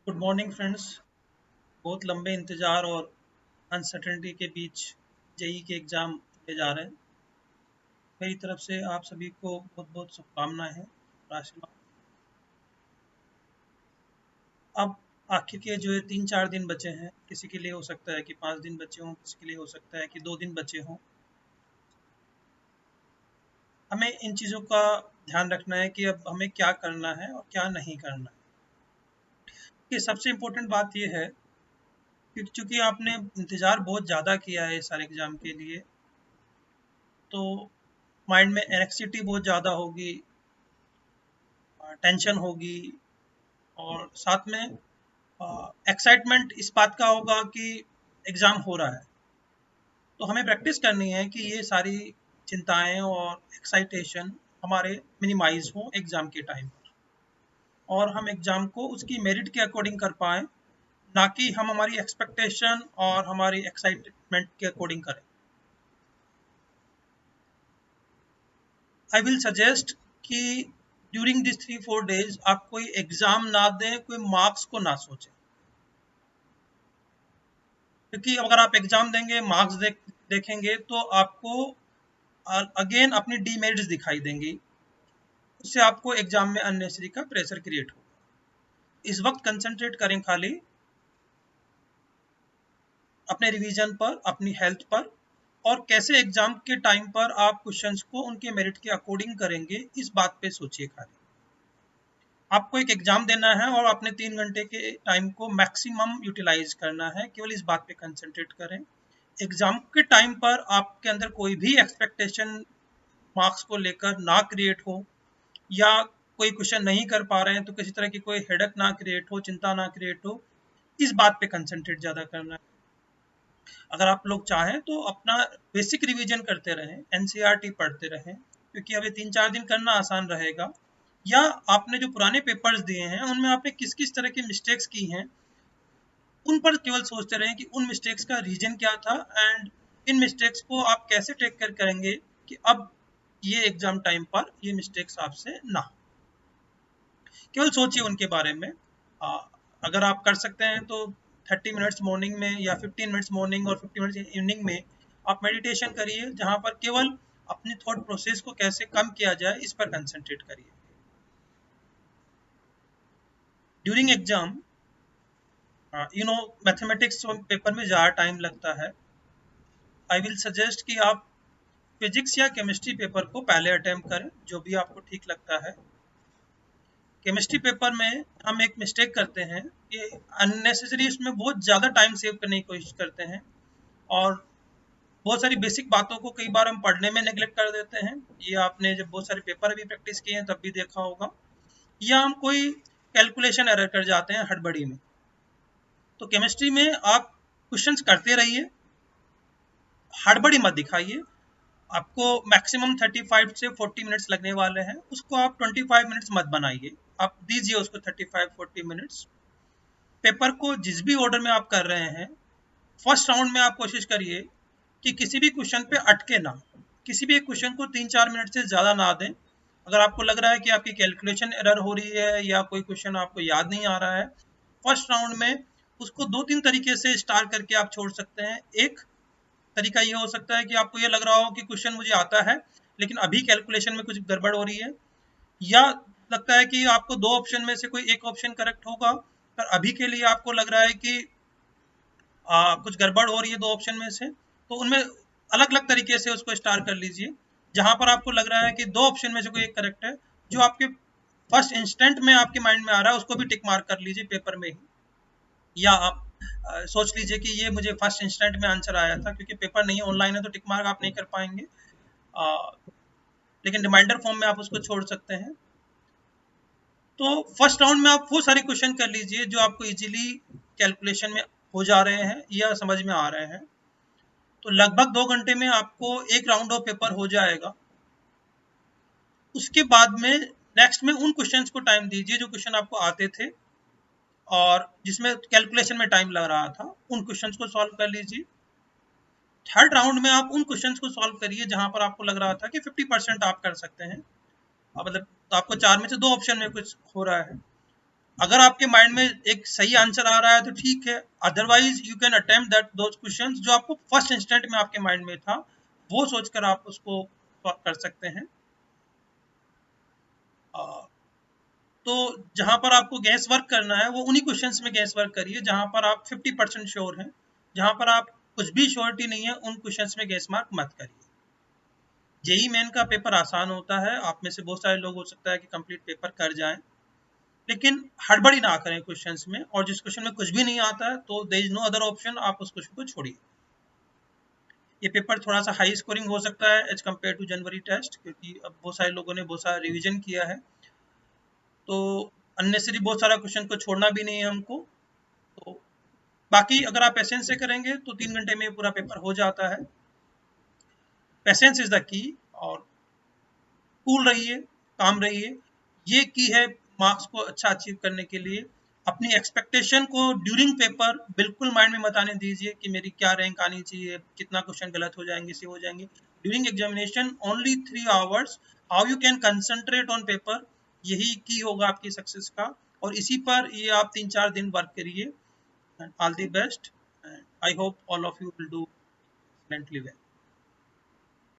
Good morning friends. बहुत लंबे इंतज़ार और अनसर्टेनिटी के बीच जेई के एग्ज़ाम ले जा रहे हैं। मेरी तरफ से आप सभी को बहुत बहुत शुभकामनाएं हैं और आशीर्वाद। अब आखिर के जो है 3-4 दिन बचे हैं। किसी के लिए हो सकता है कि 5 दिन बचे हों, किसी के लिए हो सकता है कि 2 दिन बचे हों। हमें इन चीज़ों का ध्यान रखना है कि अब हमें क्या करना है और क्या नहीं करना है। ये सबसे इम्पोर्टेंट बात यह है कि चूंकि आपने इंतज़ार बहुत ज़्यादा किया है इस सारे एग्ज़ाम के लिए, तो माइंड में एनेक्सिटी बहुत ज़्यादा होगी, टेंशन होगी और साथ में एक्साइटमेंट इस बात का होगा कि एग्ज़ाम हो रहा है। तो हमें प्रैक्टिस करनी है कि ये सारी चिंताएं और एक्साइटेशन हमारे मिनिमाइज हों एग्ज़ाम के टाइम पर, और हम एग्ज़ाम को उसकी मेरिट के अकॉर्डिंग कर पाएँ, ना कि हम हमारी एक्सपेक्टेशन और हमारी एक्साइटमेंट के अकॉर्डिंग करें। आई विल सजेस्ट कि ड्यूरिंग दिस 3-4 डेज आप कोई एग्ज़ाम ना दें, कोई मार्क्स को ना सोचें, क्योंकि अगर आप एग्ज़ाम देंगे, मार्क्स देखेंगे तो आपको अगेन अपनी डीमेरिट्स दिखाई देंगी। उससे आपको एग्ज़ाम में अननेसेसरी का प्रेशर क्रिएट होगा। इस वक्त कंसंट्रेट करें खाली अपने रिवीजन पर, अपनी हेल्थ पर, और कैसे एग्ज़ाम के टाइम पर आप क्वेश्चंस को उनके मेरिट के अकॉर्डिंग करेंगे, इस बात पे सोचिए खाली। आपको एक एग्ज़ाम देना है और अपने 3 घंटे के टाइम को मैक्सिमम यूटिलाइज करना है, केवल इस बात पे कंसंट्रेट करें। एग्ज़ाम के टाइम पर आपके अंदर कोई भी एक्सपेक्टेशन मार्क्स को लेकर ना क्रिएट हो, या कोई क्वेश्चन नहीं कर पा रहे हैं तो किसी तरह की कोई हेडक ना क्रिएट हो, चिंता ना क्रिएट हो, इस बात पे कंसंट्रेट ज़्यादा करना है। अगर आप लोग चाहें तो अपना बेसिक रिवीजन करते रहें, एनसीईआरटी पढ़ते रहें, क्योंकि अभी 3-4 दिन करना आसान रहेगा। या आपने जो पुराने पेपर्स दिए हैं उनमें आपने किस किस तरह की मिस्टेक्स की हैं, उन पर केवल सोचते रहें कि उन मिस्टेक्स का रीजन क्या था, एंड इन मिस्टेक्स को आप कैसे टेक केयर करेंगे कि अब ये एग्जाम टाइम पर ये मिस्टेक्स आपसे ना हो। केवल सोचिए उनके बारे में। अगर आप कर सकते हैं तो 30 मिनट्स मॉर्निंग में या 15 मिनट्स मॉर्निंग और 50 मिनट्स इवनिंग में आप मेडिटेशन करिए, जहाँ पर केवल अपनी थॉट प्रोसेस को कैसे कम किया जाए इस पर कंसंट्रेट करिए। ड्यूरिंग एग्जाम मैथमेटिक्स पेपर में ज़्यादा टाइम लगता है। आई विल सजेस्ट कि आप फिजिक्स या केमिस्ट्री पेपर को पहले अटेम्प्ट करें, जो भी आपको ठीक लगता है। केमिस्ट्री पेपर में हम एक मिस्टेक करते हैं कि अननेसेसरी इसमें बहुत ज़्यादा टाइम सेव करने की कोशिश करते हैं, और बहुत सारी बेसिक बातों को कई बार हम पढ़ने में नेग्लेक्ट कर देते हैं। ये आपने जब बहुत सारे पेपर अभी प्रैक्टिस किए हैं तब भी देखा होगा। या हम कोई कैलकुलेशन एरर कर जाते हैं हड़बड़ी में। तो केमिस्ट्री में आप क्वेश्चंस करते रहिए, हड़बड़ी मत दिखाइए। आपको मैक्सिमम 35 से 40 मिनट्स लगने वाले हैं, उसको आप 25 मिनट्स मत बनाइए, आप दीजिए उसको 35-40 मिनट्स। पेपर को जिस भी ऑर्डर में आप कर रहे हैं, फर्स्ट राउंड में आप कोशिश करिए कि किसी भी क्वेश्चन पे अटके ना, किसी भी एक क्वेश्चन को 3-4 मिनट से ज़्यादा ना दें। अगर आपको लग रहा है कि आपकी कैलकुलेशन एरर हो रही है या कोई क्वेश्चन आपको याद नहीं आ रहा है, फर्स्ट राउंड में उसको 2-3 तरीके से स्टार करके आप छोड़ सकते हैं। एक तरीका ये हो सकता है कि आपको ये लग रहा हो कि क्वेश्चन मुझे आता है लेकिन अभी कैलकुलेशन में कुछ गड़बड़ हो रही है, या लगता है कि आपको 2 ऑप्शन में से कोई एक ऑप्शन करेक्ट होगा, पर अभी के लिए आपको लग रहा है कि कुछ गड़बड़ हो रही है 2 ऑप्शन में से, तो उनमें अलग अलग तरीके से उसको स्टार कर लीजिए। जहां पर आपको लग रहा है कि 2 ऑप्शन में से कोई एक करेक्ट है, जो आपके फर्स्ट इंस्टेंट में आपके माइंड में आ रहा है, उसको भी टिक मार्क कर लीजिए पेपर में ही। या आप सोच लीजिए कि ये मुझे फर्स्ट इंस्टेंट में आंसर आया था, क्योंकि पेपर नहीं ऑनलाइन है तो टिक मार्क आप नहीं कर पाएंगे, लेकिन रिमाइंडर फॉर्म में आप उसको छोड़ सकते हैं। तो फर्स्ट राउंड में आप वो सारे क्वेश्चन कर लीजिए जो आपको इजीली कैलकुलेशन में हो जा रहे हैं या समझ में आ रहे हैं। तो लगभग 2 घंटे में आपको एक राउंड ऑफ पेपर हो जाएगा। उसके बाद में नेक्स्ट में उन क्वेश्चंस को टाइम दीजिए जो क्वेश्चन आपको आते थे और जिसमें कैलकुलेशन में टाइम लग रहा था, उन क्वेश्चंस को सॉल्व कर लीजिए। थर्ड राउंड में आप उन क्वेश्चंस को सॉल्व करिए जहां पर आपको लग रहा था कि 50% आप कर सकते हैं, मतलब तो आपको 4 में से 2 ऑप्शन में कुछ हो रहा है, अगर आपके माइंड में एक सही आंसर आ रहा है तो ठीक है, otherwise you can attempt that those questions जो आपको फर्स्ट इंस्टेंट में आपके माइंड में था, वो सोचकर आप उसको कर सकते हैं। तो जहां पर आपको गैस वर्क करना है वो उन्हीं क्वेश्चंस में गैस वर्क करिए जहां पर आप 50% श्योर हैं। जहां पर आप कुछ भी श्योरिटी नहीं है उन क्वेश्चंस में गैस मार्क मत करिए। जेई मेन का पेपर आसान होता है, आप में से बहुत सारे लोग हो सकता है कि कंप्लीट पेपर कर जाएं, लेकिन हड़बड़ी ना करें क्वेश्चंस में, और जिस क्वेश्चन में कुछ भी नहीं आता है तो there is no other option, आप उस क्वेश्चन को छोड़िए। ये पेपर थोड़ा सा हाई स्कोरिंग हो सकता है एज कम्पेयर टू जनवरी टेस्ट, क्योंकि अब बहुत सारे लोगों ने बहुत सारा रिविजन किया है, तो अननेसरी बहुत सारा क्वेश्चन को छोड़ना भी नहीं है हमको। तो बाकी अगर आप पेशेंस से करेंगे तो 3 घंटे में पूरा पेपर हो जाता है। पेशेंस इज द की, और कूल रहिए, काम रहिए, ये की है मार्क्स को अच्छा अचीव करने के लिए। अपनी एक्सपेक्टेशन को ड्यूरिंग पेपर बिल्कुल माइंड में मत आने दीजिए कि मेरी क्या रैंक आनी चाहिए, कितना क्वेश्चन गलत हो जाएंगे, से हो जाएंगे। During examination only 3 hours, how you can concentrate on paper, यही की होगा आपकी सक्सेस का, और इसी पर ये आप 3-4 दिन वर्क करिए। All the best, I hope all of you will do excellently well.